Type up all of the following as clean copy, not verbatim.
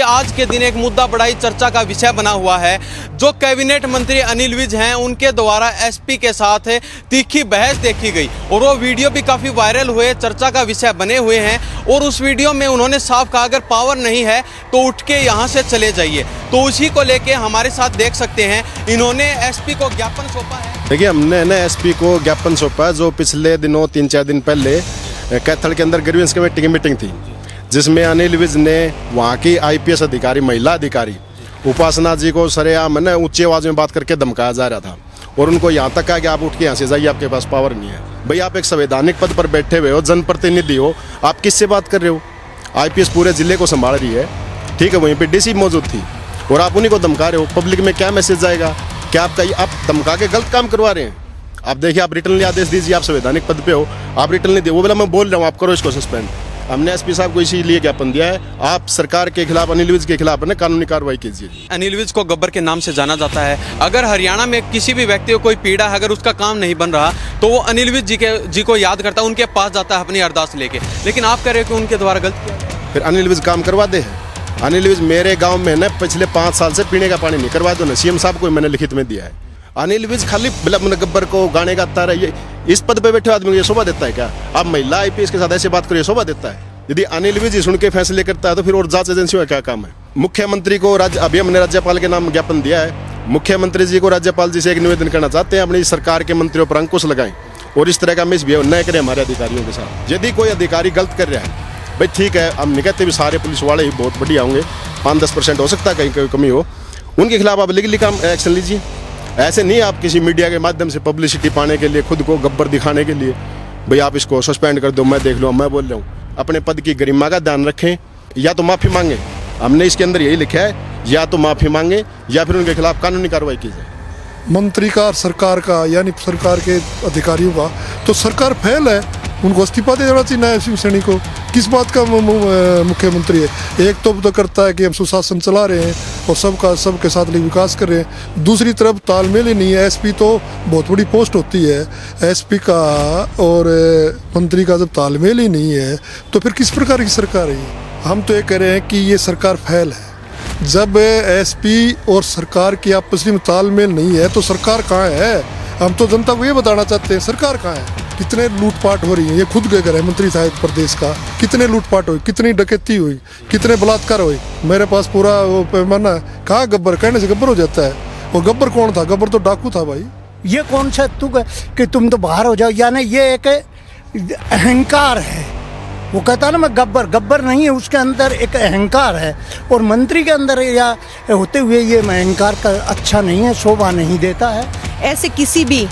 आज के दिन एक मुद्दा बड़ा ही चर्चा का विषय बना हुआ है। जो कैबिनेट मंत्री अनिल विज हैं, उनके द्वारा एसपी के साथ तीखी बहस देखी गई और वो वीडियो भी काफ़ी वायरल हुए, चर्चा का विषय बने हुए हैं। और उस वीडियो में उन्होंने साफ कहा, अगर पावर नहीं है तो उठ के यहाँ से चले जाइए। तो उसी को लेके हमारे साथ देख सकते हैं, इन्होंने एसपी को ज्ञापन सौंपा है। देखिए, हमने ना एसपी को ज्ञापन सौंपा है, जो पिछले दिनों 3-4 दिन पहले कैथल के अंदर ग्रीवेंस कमेटी की मीटिंग थी, जिसमें अनिल विज ने वहाँ की आईपीएस अधिकारी, महिला अधिकारी उपासना जी को सरेआम ने ऊंची आवाज में बात करके धमकाया जा रहा था और उनको यहाँ तक कहा कि आप उठ के यहाँ से जाइए, आपके पास पावर नहीं है। भाई, आप एक संवैधानिक पद पर बैठे हुए हो, जनप्रतिनिधि हो, आप किससे बात कर रहे हो? आईपीएस पूरे जिले को संभाल रही है, ठीक है, वहीं पे डीसी मौजूद थी और आप उन्हीं को धमका रहे हो। पब्लिक में क्या मैसेज जाएगा? क्या आप धमका के गलत काम करवा रहे हैं? आप देखिए, आप रिटर्न आदेश दीजिए, आप संवैधानिक पद पे हो, आप रिटर्न नहीं दिए। वो बोला मैं बोल रहा हूँ, आप करो इसको सस्पेंड। हमने एसपी साहब को इसीलिए ज्ञापन दिया है, आप सरकार के खिलाफ, अनिल विज के खिलाफ ना कानूनी कार्रवाई कीजिए। अनिल विज को गब्बर के नाम से जाना जाता है। अगर हरियाणा में किसी भी व्यक्ति को कोई पीड़ा है, अगर उसका काम नहीं बन रहा तो वो अनिल विज जी को याद करता है, उनके पास जाता है अपनी अरदास लेके। लेकिन आप कह रहे हो कि उनके द्वारा गलत किया, फिर अनिल विज काम करवा दे। अनिल विज मेरे गाँव में ना पिछले 5 साल से पीने का पानी नहीं करवा दो ना, सीएम साहब को मैंने लिखित में दिया है। अनिल विज खाली गब्बर को गाने गाता रहा, इस पद पे बैठे आदमी को ये शोभा देता है क्या? आप महिला आईपीएस के साथ ऐसे बात करिए, शोभा देता है? यदि अनिल विज सुन के फैसले करता है तो फिर और जांच एजेंसियों का क्या काम है? मुख्यमंत्री को अभी हमने राज्यपाल के नाम ज्ञापन दिया है। मुख्यमंत्री जी को राज्यपाल जी से एक निवेदन करना चाहते हैं, अपनी सरकार के मंत्रियों पर अंकुश लगाएं और इस तरह का मिसबिहेव न करें हमारे अधिकारियों के साथ। यदि कोई अधिकारी गलत कर रहा है, भाई ठीक है, हम नहीं कहते भी सारे पुलिस वाले ही बहुत बढ़िया होंगे, 5-10% हो सकता है कहीं कोई कमी हो, उनके खिलाफ आप लीगली काम एक्शन लीजिए। ऐसे नहीं आप किसी मीडिया के माध्यम से पब्लिसिटी पाने के लिए, खुद को गब्बर दिखाने के लिए, भाई आप इसको सस्पेंड कर दो, मैं देख लो, मैं बोल रहा हूँ। अपने पद की गरिमा का ध्यान रखें, या तो माफ़ी मांगे, हमने इसके अंदर यही लिखा है, या तो माफ़ी मांगे या फिर उनके खिलाफ कानूनी कार्रवाई की जाए। मंत्री का और सरकार का, यानी सरकार के अधिकारियों का, तो सरकार फेल है, उनको इस्तीफा दे देना चाहिए। नया शिवसैनिक को किस बात का मुख्यमंत्री है? एक तो करता है कि हम सुशासन चला रहे हैं और सबके साथ विकास कर रहे हैं, दूसरी तरफ तालमेल ही नहीं है। एसपी तो बहुत बड़ी पोस्ट होती है, एसपी का और मंत्री का जब तालमेल ही नहीं है तो फिर किस प्रकार की सरकार है ये? हम तो ये कह रहे हैं कि ये सरकार फेल है। जब एसपी और सरकार की आपस में तालमेल नहीं है तो सरकार कहाँ है? हम तो जनता को ये बताना चाहते हैं, सरकार कहाँ है? कितने लूटपाट हो रही है, ये खुद गए रहे मंत्री साहब प्रदेश का, कितने लूटपाट हुई, कितनी डकैती हुई, कितने बलात्कार हुए। मेरे पास पूरा वो पैमाना है। कहाँ गब्बर? कहने से गब्बर हो जाता है। वो गब्बर कौन था? गब्बर तो डाकू था भाई। ये कौन सा कि तुम तो बाहर हो जाओ, यानी ये एक अहंकार है। वो कहता है ना मैं गब्बर नहीं है, उसके अंदर एक अहंकार है और मंत्री के अंदर या होते हुए ये अहंकार का अच्छा नहीं है, शोभा नहीं देता है। ऐसे किसी भी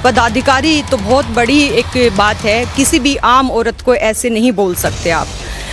पदाधिकारी, तो बहुत बड़ी एक बात है, किसी भी आम औरत को ऐसे नहीं बोल सकते आप।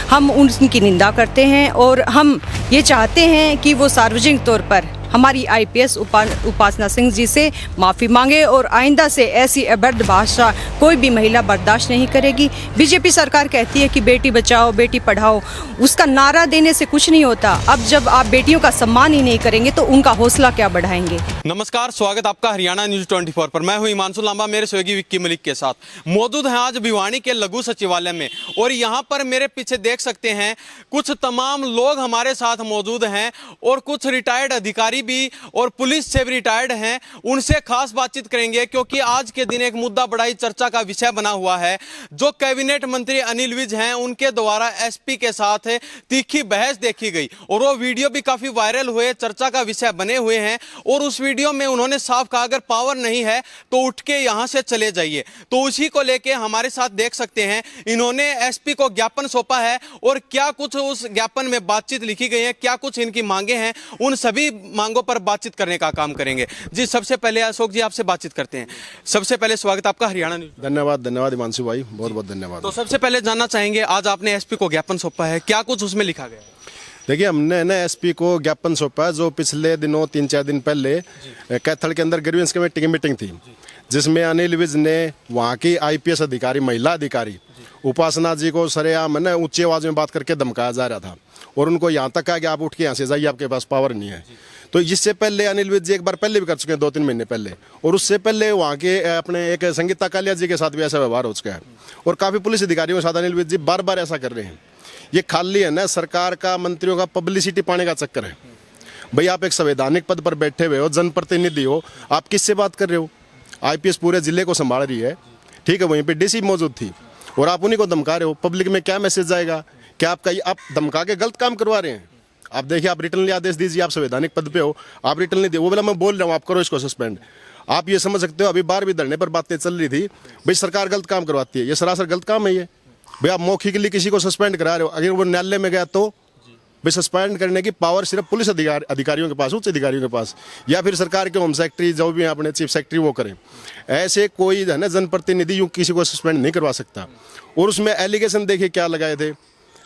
हम उनकी निंदा करते हैं और हम ये चाहते हैं कि वो सार्वजनिक तौर पर हमारी आईपीएस उपासना सिंह जी से माफ़ी मांगे और आइंदा से ऐसी अभद्र भाषा कोई भी महिला बर्दाश्त नहीं करेगी। बीजेपी सरकार कहती है कि बेटी बचाओ बेटी पढ़ाओ, उसका नारा देने से कुछ नहीं होता। अब जब आप बेटियों का सम्मान ही नहीं करेंगे तो उनका हौसला क्या बढ़ाएंगे? नमस्कार, स्वागत आपका हरियाणा न्यूज 24 पर। मैं हूं हिमांशु लांबा, मेरे सहयोगी विक्की मलिक के साथ मौजूद हैं आज भिवानी के लघु सचिवालय में। और यहाँ पर मेरे पीछे देख सकते हैं कुछ तमाम लोग हमारे साथ मौजूद हैं और कुछ रिटायर्ड अधिकारी भी और पुलिस से भी रिटायर्ड हैं। उनसे खास बातचीत करेंगे क्योंकि आज के दिन एक मुद्दा बड़ा ही चर्चा का विषय बना हुआ है। जो कैबिनेट मंत्री अनिल विज हैं, उनके द्वारा एसपी के साथ तीखी बहस देखी गई और वो वीडियो भी काफी वायरल हुए, चर्चा का विषय बने हुए हैं। और उस वीडियो में उन्होंने साफ कहा, अगर पावर नहीं है तो उठ के यहां से चले जाइए। तो उसी को लेके हमारे साथ देख सकते हैं, इन्होंने एसपी को ज्ञापन सौंपा है और क्या कुछ उस ज्ञापन में बातचीत लिखी गई है, क्या कुछ इनकी मांगे हैं, उन सभी मांगों पर बातचीत करने का काम करेंगे। जी, सबसे पहले अशोक जी आपसे बातचीत करते हैं। सबसे पहले स्वागत आपका हरियाणा न्यूज। धन्यवाद हिमांशु भाई, बहुत बहुत धन्यवाद। तो सबसे पहले जानना चाहेंगे, आज आपने एसपी को ज्ञापन सौंपा है, क्या कुछ उसमें लिखा गया? देखिए, हमने ना एसपी को ज्ञापन सौंपा है, जो पिछले दिनों 3-4 दिन पहले कैथल के अंदर ग्रीवेंस कमेटी की मीटिंग थी, जिसमें अनिल विज ने वहाँ की आईपीएस अधिकारी, महिला अधिकारी उपासना जी को सरेआम ने ऊंची आवाज में बात करके धमकाया जा रहा था और उनको यहाँ तक कहा कि आप उठ के यहाँ से जाइए, आपके पास पावर नहीं है। तो इससे पहले अनिल विज जी एक बार पहले भी कर चुके हैं, 2-3 महीने पहले, और उससे पहले वहाँ के अपने एक संगीता कालिया जी के साथ भी ऐसा व्यवहार हो चुका है और काफ़ी पुलिस अधिकारियों के साथ अनिल विज जी बार बार ऐसा कर रहे हैं। ये खाली है ना सरकार का, मंत्रियों का पब्लिसिटी पाने का चक्कर है। भाई आप एक संवैधानिक पद पर बैठे हुए हो, जनप्रतिनिधि हो, आप किससे बात कर रहे हो? आईपीएस पूरे जिले को संभाल रही है, ठीक है, वहीं पे डीसी मौजूद थी और आप उन्हीं को धमका रहे हो। पब्लिक में क्या मैसेज जाएगा? क्या आपका आप धमका के गलत काम करवा रहे हैं? आप देखिए, आप रिटर्न आदेश दीजिए, आप संवैधानिक पद पे हो, आप रिटर्न नहीं दे, वो बोला मैं बोल रहा हूँ आप करो इसको सस्पेंड। आप ये समझ सकते हो, अभी 12वीं धरने पर बातें चल रही थी, भाई सरकार गलत काम करवाती है, ये सरासर गलत काम है ये। भाई आप मौखिक के लिए किसी को सस्पेंड करा रहे हो, अगर वो न्यायालय में गया तो भाई सस्पेंड करने की पावर सिर्फ पुलिस अधिकारियों के पास, उच्च अधिकारियों के पास, या फिर सरकार के होम सेक्रेटरी जो भी अपने चीफ सेक्रेटरी वो करें। ऐसे कोई है ना जनप्रतिनिधि यूँ किसी को सस्पेंड नहीं करवा सकता। और उसमें एलिगेशन देखिए क्या लगाए थे।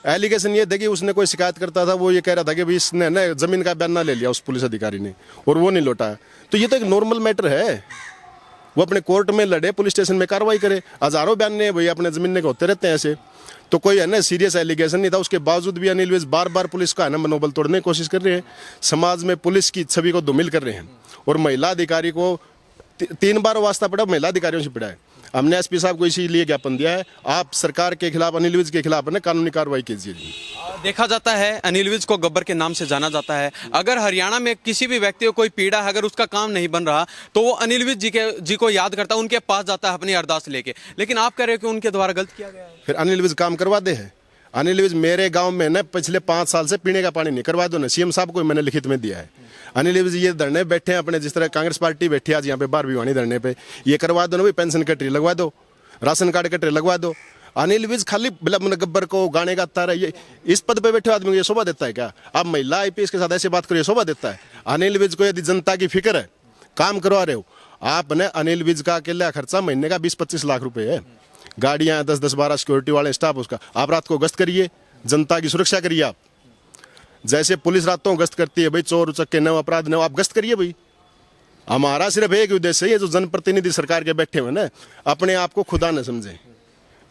एलिगेशन ये थे कि उसने कोई शिकायत करता था, वो ये कह रहा था कि भाई इसने ना जमीन का बयान ले लिया उस पुलिस अधिकारी ने और वो नहीं लौटाया। तो ये तो एक नॉर्मल मैटर है, वो अपने कोर्ट में लड़े, पुलिस स्टेशन में कार्रवाई करे। हजारों बयान ने भाई अपने जमीन के होते रहते हैं ऐसे। तो कोई है ना सीरियस एलिगेशन नहीं था, उसके बावजूद भी अनिल विज बार बार पुलिस का है ना मनोबल तोड़ने की कोशिश कर रहे हैं, समाज में पुलिस की छवि को धूमिल कर रहे हैं। और महिला अधिकारी को 3 बार वास्ता पड़ा, महिला अधिकारियों से पड़ा है। हमने एसपी साहब को इसीलिए ज्ञापन दिया है, आप सरकार के खिलाफ, अनिल विज के खिलाफ ना कानूनी कार्रवाई कीजिए। देखा जाता है अनिल विज को गब्बर के नाम से जाना जाता है। अगर हरियाणा में किसी भी व्यक्ति को कोई पीड़ा है, अगर उसका काम नहीं बन रहा तो वो अनिल विज जी को याद करता है, उनके पास जाता है अपनी अरदास लेके। लेकिन आप कह रहे हो कि उनके द्वारा गलत किया गया है। फिर अनिल विज काम करवा दे है। अनिल विज मेरे गांव में ना पिछले 5 साल से पीने का पानी नहीं, करवा दो ना, सीएम साहब को मैंने लिखित में दिया है। अनिल विज ये धरने बैठे हैं अपने, जिस तरह कांग्रेस पार्टी बैठी है आज यहाँ पे 12 भिवानी धरने पे, ये करवा दो ना भाई, पेंशन कटरी लगवा दो, राशन कार्ड कटरी लगवा दो। अनिल विज खाली गब्बर को गाने गाता रहा, ये इस पद पे बैठे आदमी को ये शोभा देता है क्या? आप महिला आईपीएस के साथ ऐसे बात करिए, शोभा देता है? अनिल विज को यदि जनता की फिक्र है, काम करवा रहे हो आपने, अनिल विज का अकेला खर्चा महीने का 20-25 लाख रुपए है, गाड़ियां 10-12 सिक्योरिटी वाले स्टाफ उसका। आप रात को गश्त करिए, जनता की सुरक्षा करिए। आप जैसे पुलिस रातों गश्त करती है भाई, चोर उचक्के न अपराध न, आप गश्त करिए भाई। हमारा सिर्फ एक उद्देश्य है, ये जो जनप्रतिनिधि सरकार के बैठे हुए ना, अपने आप को खुदा न समझे।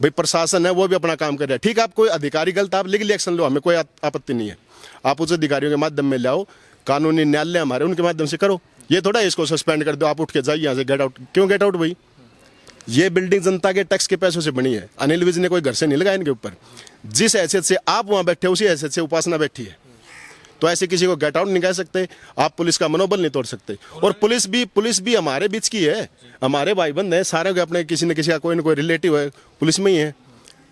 भाई प्रशासन है वो भी अपना काम कर रहा है, ठीक है, आप कोई अधिकारी गलत, आप लीगल एक्शन लो, हमें कोई आपत्ति नहीं है। आप उच्च अधिकारियों के माध्यम में लाओ, कानूनी न्यायालय हमारे, उनके माध्यम से करो। ये थोड़ा इसको सस्पेंड कर दो, आप उठ के जाइए यहाँ से, गेट आउट। क्यों गेट आउट भाई? ये बिल्डिंग जनता के टैक्स के पैसों से बनी है, अनिल विज ने कोई घर से नहीं लगाया इनके ऊपर। जिस हैसियत से आप वहाँ बैठे, उसी हैसियत से उपासना बैठी है। तो ऐसे किसी को गेट आउट नहीं कह सकते, आप पुलिस का मनोबल नहीं तोड़ सकते। और पुलिस भी हमारे बीच की है, हमारे भाई बंद है सारे के, अपने किसी न किसी का कोई न कोई रिलेटिव है पुलिस में ही है।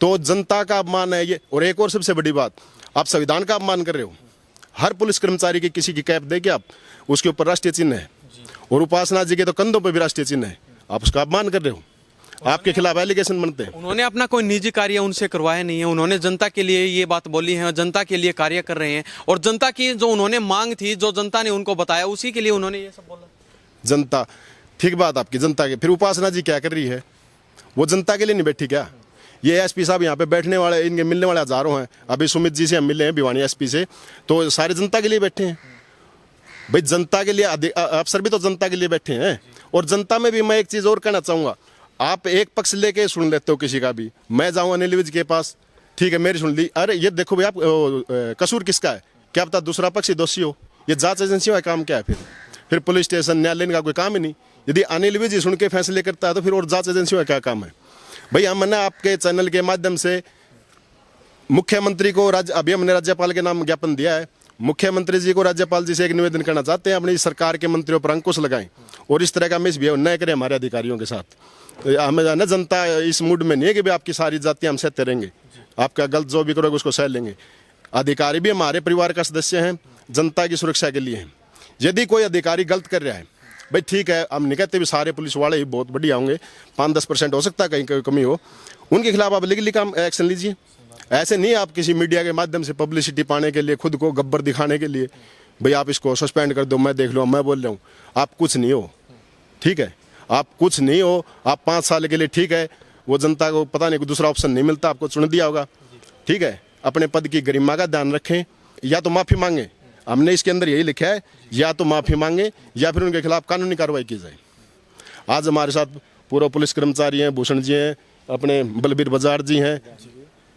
तो जनता का अपमान है ये। और एक और सबसे बड़ी बात, आप संविधान का अपमान कर रहे हो। हर पुलिस कर्मचारी की किसी की कैप देके आप, उसके ऊपर राष्ट्रीय चिन्ह है, और उपासना जी के तो कंधों पर भी राष्ट्रीय चिन्ह है, आप उसका अपमान कर रहे हो। आपके खिलाफ एलिगेशन बनते हैं। उन्होंने अपना कोई निजी कार्य उनसे करवाया नहीं है, उन्होंने जनता के लिए ये बात बोली है, जनता के लिए कार्य कर रहे हैं, और जनता की जो उन्होंने मांग थी, जो जनता ने उनको बताया, उसी के लिए उन्होंने ये सब बोला। जनता, ठीक बात आपकी, जनता के। फिर उपासना जी क्या कर रही है? वो जनता के लिए नहीं बैठी क्या? ये एसपी साहब यहाँ पे बैठने वाले, इनके मिलने वाले हजारों हैं। अभी सुमित जी से हम मिले हैं भिवानी एसपी से, तो सारे जनता के लिए बैठे हैं भाई। जनता के लिए अफसर भी तो जनता के लिए बैठे हैं। और जनता में भी मैं एक चीज़ और कहना चाहूँगा, आप एक पक्ष लेके सुन लेते हो किसी का भी। मैं जाऊँ अनिल विज के पास, ठीक है, मेरी सुन ली, अरे ये देखो भाई, आप कसूर किसका है, क्या पता दूसरा पक्ष ही दोषी हो। ये जांच एजेंसियों का काम क्या है? फिर पुलिस स्टेशन, न्यायालय का कोई काम ही नहीं। यदि अनिल विज सुन के फैसले करता है तो फिर और जांच एजेंसियों का क्या काम है? भाई हमने आपके चैनल के माध्यम से मुख्यमंत्री को, अभी हमने राज्यपाल के नाम ज्ञापन दिया है। मुख्यमंत्री जी को, राज्यपाल जी से एक निवेदन करना चाहते हैं, अपनी सरकार के मंत्रियों पर अंकुश लगाएं और इस तरह का मिसबिहेव न करें हमारे अधिकारियों के साथ। हमें ना, जनता इस मूड में नहीं है कि भाई आपकी सारी जातियां हम सहते रहेंगे, आपका गलत जो भी करोगे उसको सह लेंगे। अधिकारी भी हमारे परिवार का सदस्य हैं, जनता की सुरक्षा के लिए हैं। यदि कोई अधिकारी गलत कर रहा है, भाई ठीक है, हम नहीं कहते भी सारे पुलिस वाले ही बहुत बढ़िया होंगे, 5-10% हो सकता है कहीं कमी हो, उनके खिलाफ आप लीगली काम एक्शन लीजिए। ऐसे नहीं आप किसी मीडिया के माध्यम से पब्लिसिटी पाने के लिए, खुद को गब्बर दिखाने के लिए, भाई आप इसको सस्पेंड कर दो, मैं देख लो, मैं बोल रहा हूँ। आप कुछ नहीं हो, ठीक है, आप कुछ नहीं हो। आप 5 साल के लिए, ठीक है, वो जनता को पता नहीं, दूसरा ऑप्शन नहीं मिलता, आपको चुन दिया होगा, ठीक है, अपने पद की गरिमा का ध्यान रखें, या तो माफ़ी मांगे। हमने इसके अंदर यही लिखा है, या तो माफ़ी मांगे या फिर उनके खिलाफ कानूनी कार्रवाई की जाए। आज हमारे साथ पूर्व पुलिस कर्मचारी हैं, भूषण जी हैं, अपने बलबीर बजाज जी हैं,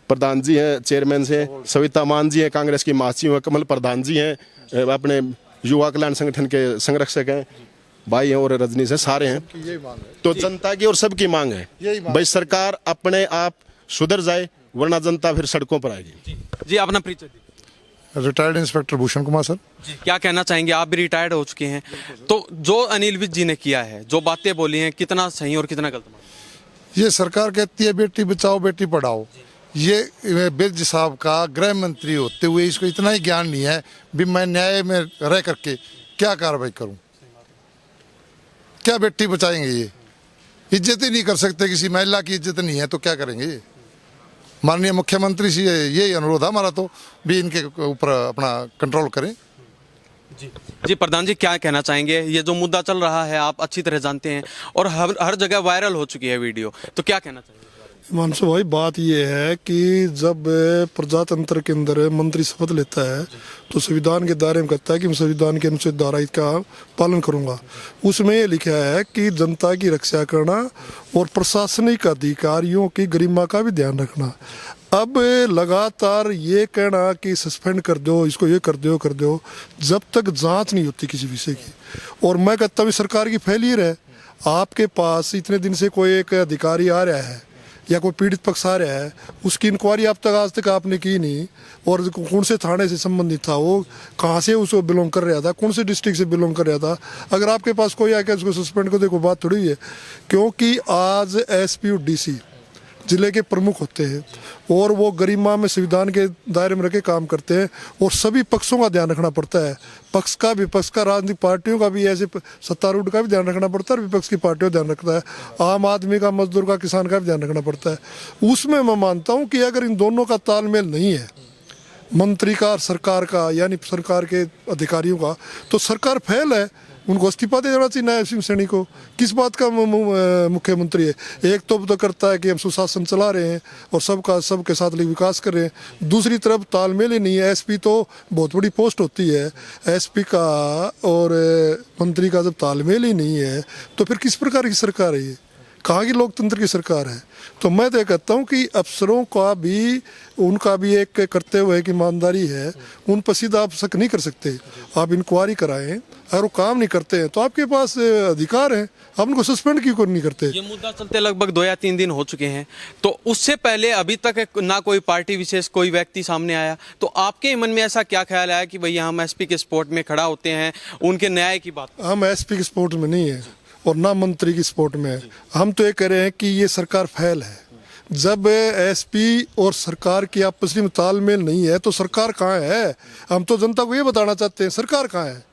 प्रधान जी हैं, चेयरमैन से सविता मान जी हैं, कांग्रेस की महासचिव हैं, कमल प्रधान जी हैं, अपने युवा कल्याण संगठन के संरक्षक हैं, भाई हैं, और रजनी से सारे हैं। तो जनता की और सबकी मांग है भाई सरकार अपने आप सुधर जाए, वरना जनता फिर सड़कों पर आएगी। जी अपना परिचय दीजिए। Retired inspector Bhushan Kumar sir. जी क्या कहना चाहेंगे, आप भी रिटायर्ड हो चुके हैं, तो जो अनिल विज जी ने किया है, जो बातें बोली हैं, कितना सही और कितना गलत मानते हैं? ये सरकार कहती है बेटी बचाओ बेटी पढ़ाओ, ये बिरज साहब का गृह मंत्री होते हुए इसको इतना ही ज्ञान नहीं है भी मैं न्याय में रह करके क्या कार्रवाई करूं, क्या बेटी बचाएंगे? ये इज्जत ही नहीं कर सकते, किसी महिला की इज्जत नहीं है तो क्या करेंगे? ये माननीय मुख्यमंत्री से यही अनुरोध है हमारा तो भी इनके ऊपर अपना कंट्रोल करें। जी प्रधान जी क्या कहना चाहेंगे, ये जो मुद्दा चल रहा है आप अच्छी तरह जानते हैं और हर जगह वायरल हो चुकी है वीडियो, तो क्या कहना चाहेंगे? हिमांशु भाई बात यह है कि जब प्रजातंत्र के अंदर मंत्री शपथ लेता है तो संविधान के दायरे में कहता है कि मैं संविधान के अनुच्छेद धारा का पालन करूंगा। उसमें ये लिखा है कि जनता की रक्षा करना और प्रशासनिक अधिकारियों की गरिमा का भी ध्यान रखना। अब लगातार ये कहना कि सस्पेंड कर दो, इसको ये कर दो, जब तक जांच नहीं होती किसी विषय की, और मैं कहता हूँ सरकार की फेलियर है। आपके पास इतने दिन से कोई एक अधिकारी आ रहा है या कोई पीड़ित पक्ष आ रहा है, उसकी इंक्वायरी अब तक आज तक आपने की नहीं, और कौन से थाने से संबंधित था, वो कहाँ से उसको बिलोंग कर रहा था, कौन से डिस्ट्रिक्ट से बिलोंग कर रहा था। अगर आपके पास कोई आके उसको सस्पेंड कर दे, कोई बात थोड़ी है, क्योंकि आज एसपी और डीसी जिले के प्रमुख होते हैं और वो गरिमा में संविधान के दायरे में रह के काम करते हैं और सभी पक्षों का ध्यान रखना पड़ता है। पक्ष का, विपक्ष का, राजनीतिक पार्टियों का भी, ऐसे सत्तारूढ़ का भी ध्यान रखना पड़ता है और विपक्ष की पार्टियों का ध्यान रखता है, आम आदमी का, मजदूर का, किसान का भी ध्यान रखना पड़ता है। उसमें मैं मानता हूँ कि अगर इन दोनों का तालमेल नहीं है, मंत्री का और सरकार का, यानी सरकार के अधिकारियों का, तो सरकार फेल है। उनको इस्तीफा दे देना चाहिए न्याय सैनिक को। किस बात का मुख्यमंत्री है? एक तो करता है कि हम सुशासन चला रहे हैं और सबके साथ विकास कर रहे हैं, दूसरी तरफ तालमेल ही नहीं है। एसपी तो बहुत बड़ी पोस्ट होती है, एसपी का और मंत्री का जब तालमेल ही नहीं है तो फिर किस प्रकार की सरकार है ये? कहाँ की लोकतंत्र की सरकार है? तो मैं तो कहता हूँ कि अफसरों का भी, उनका भी एक करते हुए कि ईमानदारी है, उन पर सीधा आप शक नहीं कर सकते। आप इंक्वायरी कराएं, अगर वो काम नहीं करते हैं तो आपके पास अधिकार है, आप उनको सस्पेंड क्यों नहीं करते? ये मुद्दा चलते लगभग 2 या 3 दिन हो चुके हैं, तो उससे पहले अभी तक ना कोई पार्टी विशेष, कोई व्यक्ति सामने आया, तो आपके मन में ऐसा क्या ख्याल आया कि भैया हम एसपी के सपोर्ट में खड़ा होते हैं, उनके न्याय की बात? हम एसपी के सपोर्ट में नहीं है और ना मंत्री की सपोर्ट में है। हम तो ये कह रहे हैं कि ये सरकार फेल है। जब एसपी और सरकार की आपस में तालमेल नहीं है तो सरकार कहाँ है? हम तो जनता को ये बताना चाहते हैं सरकार कहाँ है।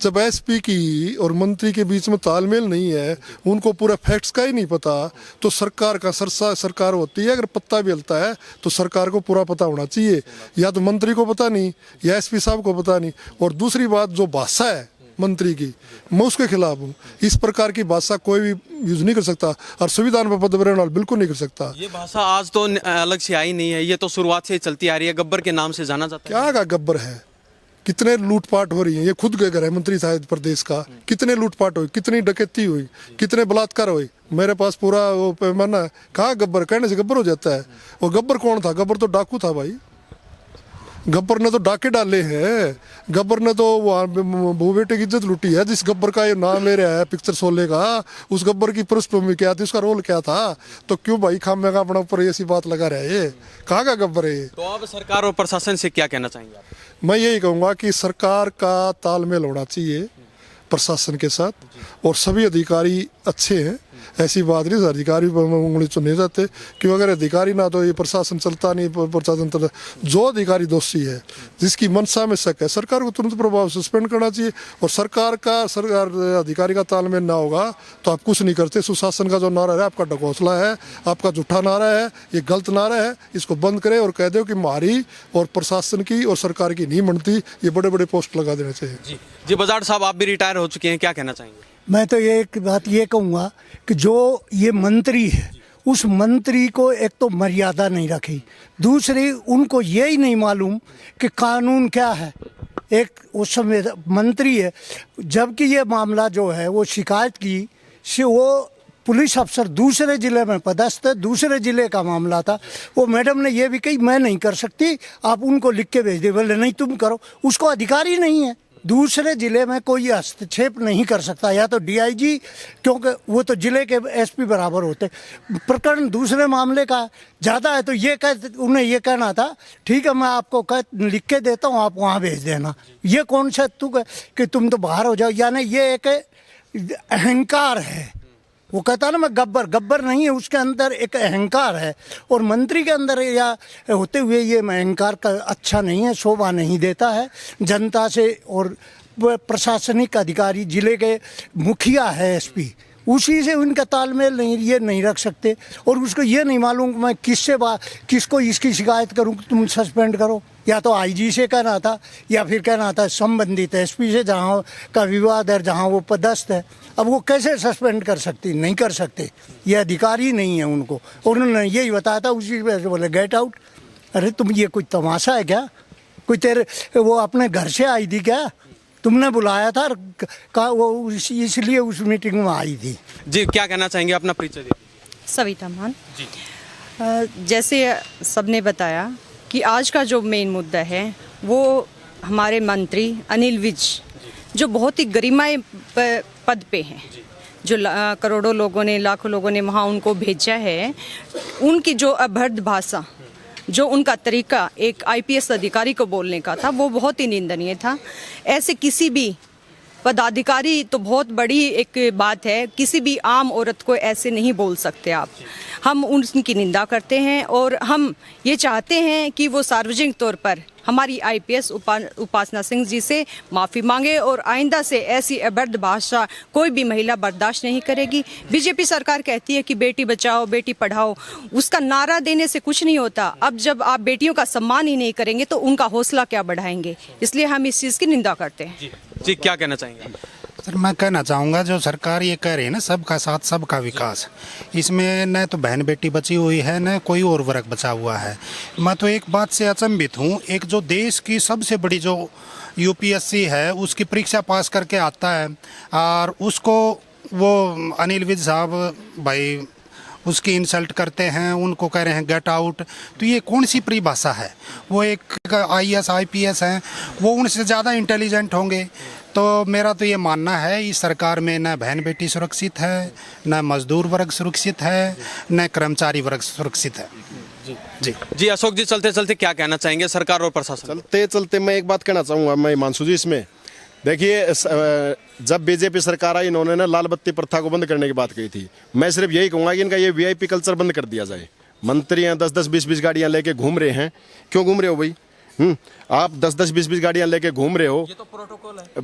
जब एसपी की और मंत्री के बीच में तालमेल नहीं है, उनको पूरा फैक्ट्स का ही नहीं पता, तो सरकार का सरकार होती है। अगर पत्ता भी हिलता है तो सरकार को पूरा पता होना चाहिए, या तो मंत्री को पता नहीं या एसपी साहब को पता नहीं। और दूसरी बात, जो भाषा है मंत्री की, मैं उसके खिलाफ हूँ। इस प्रकार की भाषा कोई भी यूज नहीं कर सकता और संविधान पर पद रहने वाला बिल्कुल नहीं कर सकता। ये भाषा आज तो अलग से आई नहीं है, ये तो शुरुआत से ही चलती आ रही है, गब्बर के नाम से जाना जाता है। क्या का गब्बर है? कितने लूटपाट हो रही है, ये खुद गृह मंत्री था प्रदेश का, कितने लूटपाट हुई, कितनी डकैती हुई, कितने बलात्कार हुई। मेरे पास पूरा वो पैमाना है। कहाँ गब्बर? कहने से गब्बर हो जाता है। वो गब्बर कौन था? गब्बर तो डाकू था भाई। गब्बर ने तो डाके डाले हैं, गब्बर ने तो बहू बेटे की इज्जत लूटी है। जिस गब्बर का ये नाम ले रहा है पिक्चर शोले का, उस गब्बर की पृष्ठभूमि क्या थी, उसका रोल क्या था? तो क्यों भाई खामे का अपना ऊपर ऐसी बात लगा रहा है? ये कहाँ का गब्बर है? तो अब सरकार और प्रशासन से क्या कहना चाहेंगे आप? मैं यही कहूँगा कि सरकार का तालमेल होना चाहिए प्रशासन के साथ, और सभी अधिकारी अच्छे हैं, ऐसी बात नहीं। अधिकारी उंगली तो नहीं जाते, क्यों? अगर अधिकारी ना तो ये प्रशासन चलता नहीं। प्रशासन जो अधिकारी दोषी है, जिसकी मंशा में शक है, सरकार को तुरंत प्रभाव सस्पेंड करना चाहिए। और सरकार अधिकारी का तालमेल ना होगा तो आप कुछ नहीं करते। सुशासन का जो नारा है आपका ढकोसला है, आपका झूठा नारा है, ये गलत नारा है। इसको बंद करें और कह दो कि हमारी और प्रशासन की और सरकार की नहीं बनती। ये बड़े बड़े पोस्ट लगा देने चाहिए। जी बजाज साहब, आप भी रिटायर हो चुके हैं, क्या कहना चाहेंगे? मैं तो ये एक बात ये कहूँगा कि जो ये मंत्री है, उस मंत्री को एक तो मर्यादा नहीं रखी, दूसरी उनको यही नहीं मालूम कि कानून क्या है। एक उस समय मंत्री है, जबकि ये मामला जो है वो शिकायत की से वो पुलिस अफसर दूसरे ज़िले में पदस्थ है, दूसरे ज़िले का मामला था। वो मैडम ने ये भी कही मैं नहीं कर सकती, आप उनको लिख के भेज दे। बोले नहीं तुम करो, उसको अधिकार ही नहीं है। दूसरे जिले में कोई हस्तक्षेप नहीं कर सकता, या तो डीआईजी, क्योंकि वो तो जिले के एसपी बराबर होते। प्रकरण दूसरे मामले का ज़्यादा है तो उन्हें ये कहना था ठीक है मैं आपको लिख के देता हूँ, आप वहाँ भेज देना। ये कौन सा तुक है कि तुम तो बाहर हो जाओ, यानी ये एक अहंकार है। वो कहता है ना मैं गब्बर नहीं है, उसके अंदर एक अहंकार है। और मंत्री के अंदर या होते हुए ये अहंकार का अच्छा नहीं है, शोभा नहीं देता है जनता से। और प्रशासनिक अधिकारी, जिले के मुखिया है एसपी, उसी से उनका तालमेल नहीं रख सकते। और उसको ये नहीं मालूम मैं किसको इसकी शिकायत करूं कि तुम सस्पेंड करो। या तो आईजी से कहना था या फिर कहना था संबंधित एसपी से, जहां का विवाद है, जहां वो पदस्थ है। अब वो कैसे सस्पेंड कर सकती? नहीं कर सकते, ये अधिकारी नहीं है उनको। और उन्होंने यही बताया था, उसी वजह से बोले गेट आउट। अरे तुम ये कोई तमाशा है क्या? कोई तेरे वो अपने घर से आई थी क्या? तुमने बुलाया था वो इसलिए उस मीटिंग में आई थी। जी, क्या कहना चाहेंगे, अपना परिचय दीजिए। सविता मान जी। जैसे सबने बताया कि आज का जो मेन मुद्दा है वो हमारे मंत्री अनिल विज, जो बहुत ही गरिमाए पद पे हैं, जो करोड़ों लोगों ने, लाखों लोगों ने वहाँ उनको भेजा है, उनकी जो अभद्र भाषा, जो उनका तरीका एक आईपीएस अधिकारी को बोलने का था, वो बहुत ही निंदनीय था। ऐसे किसी भी पदाधिकारी तो बहुत बड़ी एक बात है, किसी भी आम औरत को ऐसे नहीं बोल सकते आप। हम उनकी निंदा करते हैं और हम ये चाहते हैं कि वो सार्वजनिक तौर पर हमारी आईपीएस उपासना सिंह जी से माफ़ी मांगे और आइंदा से ऐसी अभद्र भाषा कोई भी महिला बर्दाश्त नहीं करेगी। बीजेपी सरकार कहती है कि बेटी बचाओ बेटी पढ़ाओ, उसका नारा देने से कुछ नहीं होता। अब जब आप बेटियों का सम्मान ही नहीं करेंगे तो उनका हौसला क्या बढ़ाएंगे, इसलिए हम इस चीज़ की निंदा करते हैं। जी, क्या कहना चाहेंगे? सर मैं कहना चाहूँगा जो सरकार ये कह रही है ना सबका साथ सबका विकास, इसमें न तो बहन बेटी बची हुई है न कोई और वर्ग बचा हुआ है। मैं तो एक बात से अचंभित हूँ, एक जो देश की सबसे बड़ी जो यूपीएससी है उसकी परीक्षा पास करके आता है और उसको वो अनिल विज साहब भाई उसकी इंसल्ट करते हैं, उनको कह रहे हैं गेट आउट। तो ये कौन सी परिभाषा है? वो एक आईएएस आईपीएस हैं, वो उनसे ज़्यादा इंटेलिजेंट होंगे। तो मेरा तो ये मानना है इस सरकार में न बहन बेटी सुरक्षित है, न मजदूर वर्ग सुरक्षित है, न कर्मचारी वर्ग सुरक्षित है। जी अशोक जी, चलते चलते क्या कहना चाहेंगे सरकार और प्रशासन? चलते चलते मैं एक बात कहना चाहूँगा मैं हिमांशु जी, इसमें देखिए जब बीजेपी सरकार आई इन्होंने ना लाल बत्ती प्रथा को बंद करने की बात कही थी। मैं सिर्फ यही कहूँगा कि इनका ये वीआईपी कल्चर बंद कर दिया जाए। मंत्री हैं 10-10, 20-20 गाड़ियाँ लेके घूम रहे हैं, क्यों घूम रहे हो भाई? आप 10-10, 20-20 गाड़ियाँ लेके घूम रहे हो, ये तो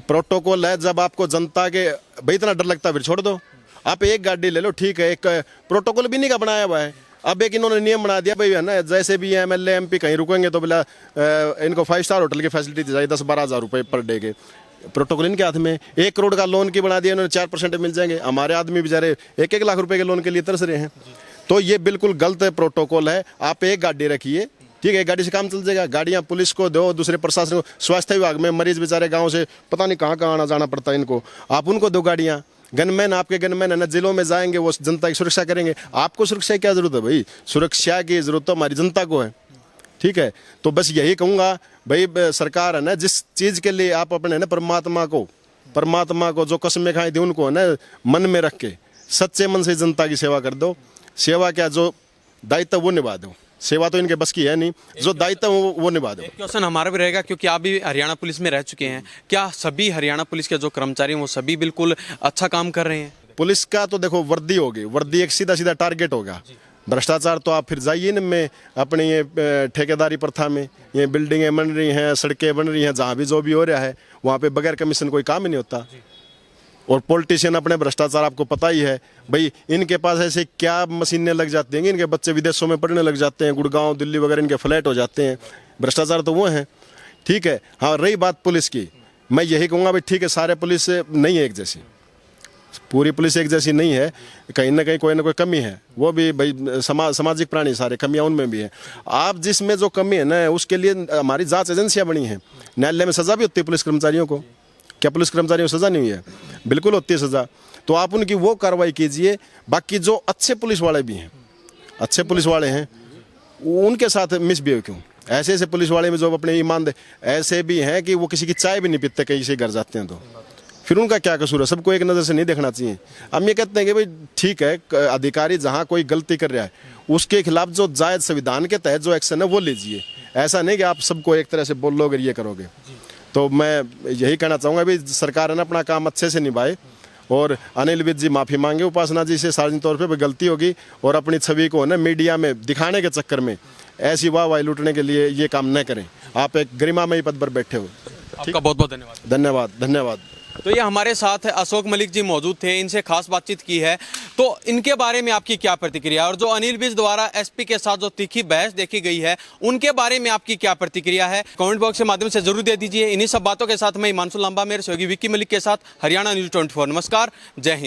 प्रोटोकॉल है। जब आपको जनता के भाई इतना डर लगता है फिर छोड़ दो। आप एक गाड़ी ले लो, ठीक है, एक प्रोटोकॉल भी नहीं का बनाया हुआ है। अब एक इन्होंने नियम बना दिया भाई है ना, जैसे भी एमएलए एमपी कहीं रुकेंगे तो बोला इनको 5 स्टार होटल की फैसिलिटी दी जाए 10-12 हज़ार रुपये पर डे के। प्रोटोकॉल इनके हाथ में। 1 करोड़ का लोन की बना दिया इन्होंने, 4% मिल जाएंगे। हमारे आदमी बेचारे 1-1 लाख रुपए के लोन के लिए तरस रहे हैं। तो ये बिल्कुल गलत प्रोटोकॉल है। आप एक गाड़ी रखिए, ठीक है, एक गाड़ी से काम चल जाएगा। गाड़ियाँ पुलिस को दो, दूसरे प्रशासन को, स्वास्थ्य विभाग में मरीज बेचारे गाँव से पता नहीं कहाँ आना जाना पड़ता है इनको, आप उनको दो गाड़ियाँ। गनमैन, आपके गनमैन है ना, जिलों में जाएंगे, वो जनता की सुरक्षा करेंगे। आपको सुरक्षा की क्या जरूरत है भाई? सुरक्षा की जरूरत तो हमारी जनता को है, ठीक है। तो बस यही कहूँगा भाई, सरकार है ना, जिस चीज़ के लिए आप अपने ना परमात्मा को जो कसमें खाई थी उनको है ना मन में रख के सच्चे मन से जनता की सेवा कर दो। सेवा क्या, जो दायित्व वो निभा दो। सेवा तो इनके बस की है नहीं, जो दायित्व वो निभा दो। क्वेश्चन हमारा भी रहेगा, क्योंकि आप भी हरियाणा पुलिस में रह चुके हैं, क्या सभी हरियाणा पुलिस के जो कर्मचारी हैं वो सभी बिल्कुल अच्छा काम कर रहे हैं? पुलिस का तो देखो वर्दी होगी, वर्दी एक सीधा टारगेट होगा। भ्रष्टाचार तो आप फिर जाइए न में अपनी ये ठेकेदारी प्रथा में, ये बिल्डिंगें बन रही हैं, सड़कें बन रही हैं, जहाँ भी जो भी हो रहा है वहाँ पे बगैर कमीशन कोई काम ही नहीं होता। और पॉलिटिशियन अपने भ्रष्टाचार, आपको पता ही है भाई, इनके पास ऐसे क्या मशीनें लग जाती हैं, इनके बच्चे विदेशों में पढ़ने लग जाते हैं, गुड़गांव दिल्ली वगैरह इनके फ्लैट हो जाते हैं। भ्रष्टाचार तो वो है, ठीक है। हाँ, रही बात पुलिस की, मैं यही कहूँगा भाई ठीक है, सारे पुलिस नहीं है एक जैसी, पूरी पुलिस एक जैसी नहीं है, कहीं ना कहीं कोई ना कोई कमी है। वो भी भाई सामाजिक प्राणी, सारे कमियां उनमें भी है। आप जिसमें जो कमी है ना, उसके लिए हमारी जांच एजेंसियां बनी हैं। न्यायालय में सजा भी होती है पुलिस कर्मचारियों को, क्या पुलिस कर्मचारियों को सजा नहीं हुई है? बिल्कुल होती है सजा। तो आप उनकी वो कार्रवाई कीजिए। बाकी जो अच्छे पुलिस वाले भी हैं, अच्छे पुलिस वाले हैं, उनके साथ मिसबिहेव क्यों? ऐसे ऐसे पुलिस वाले में जो अपने ईमान ऐसे भी हैं कि वो किसी की चाय भी नहीं पीते कहीं से घर जाते हैं तो फिर उनका क्या कसूर है? सबको एक नज़र से नहीं देखना चाहिए। हम ये कहते हैं कि भाई ठीक है, अधिकारी जहाँ कोई गलती कर रहा है उसके खिलाफ जो जायज़ संविधान के तहत जो एक्शन है वो लीजिए। ऐसा नहीं कि आप सबको एक तरह से बोल लोगे ये करोगे। तो मैं यही कहना चाहूँगा भाई सरकार है ना अपना काम अच्छे से निभाए और अनिल विज जी माफ़ी मांगे उपासना जी से सार्वजनिक तौर पे गलती होगी और अपनी छवि को ना मीडिया में दिखाने के चक्कर में ऐसी वाह लूटने के लिए ये काम न करें। आप एक गरिमामयी पद पर बैठे हो। आपका बहुत बहुत धन्यवाद। धन्यवाद धन्यवाद। तो ये हमारे साथ अशोक मलिक जी मौजूद थे, इनसे खास बातचीत की है। तो इनके बारे में आपकी क्या प्रतिक्रिया, और जो अनिल विज द्वारा एसपी के साथ जो तीखी बहस देखी गई है उनके बारे में आपकी क्या प्रतिक्रिया है, कमेंट बॉक्स के माध्यम से जरूर दे दीजिए। इन्हीं सब बातों के साथ मैं हिमांशु लांबा मेरे सहयोगी विक्की मलिक के साथ हरियाणा न्यूज़ 24। नमस्कार, जय हिंद।